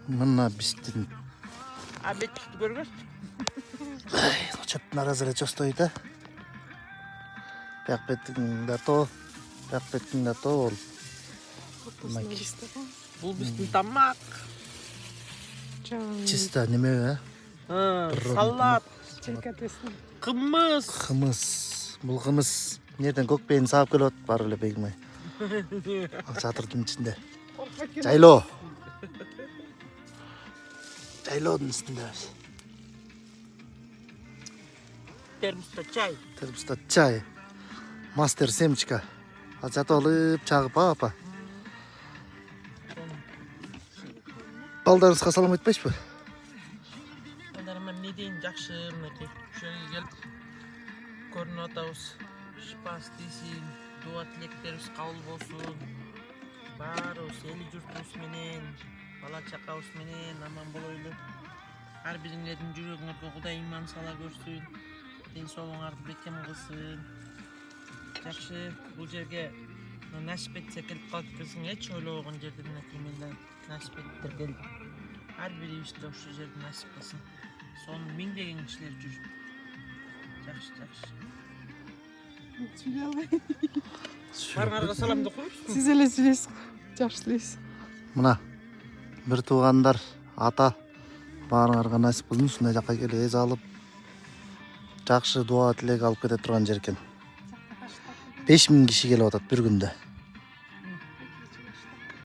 Мына биздин. А бетти көргөз. Чөптүн арасы эле чостойт, Бияк беттин да тоо, бияк беттин да тоо бол. Бул биздин тамак. Чисто неме, Салат, кымыз. Кымыз. Бул кымыз нерден көкпейин саап келип атат баары эле бегимай. Чатырдын ичинде. Жайлоо. Жайлоодун үстүндөбүз. Термоста чай. Термоста чай. Мастер семечка. Жатып алып чагып апа. Балдарыңызга салам айтпайсызбы? Балдарыма эмне дейин, жакшы мынакей. Ушул жерге келип көрүнүп атабыз. Шипас тийсин, дуа тилектерибиз кабыл болсун. Баарыбыз эл журтубуз менен, бала чакабыз менен аман болойлу. Ар бириңердин жүрөгүңөргө Кудай иман сала көрсүн. Ден соолугуңарды бекем кылсын. Жакшы, бул жерге насип этсе келип калып эч ойлобогон жерде мынакей менде насип эттир келип. Ар бирибизге ушул жерди насип кылсын. Сонун миңдеген кишилер жүр. Жакшы. Барыңарга саламды коюңуз. Siz ele süresiz. Жакшылайсыз. Мына бир туугандар, ата баарыңарга насип кылсын, ушундай жакка келип эз алып жакшы дуа тилек алып кете турган жер экен. 5000 киши келип атат бир күндө.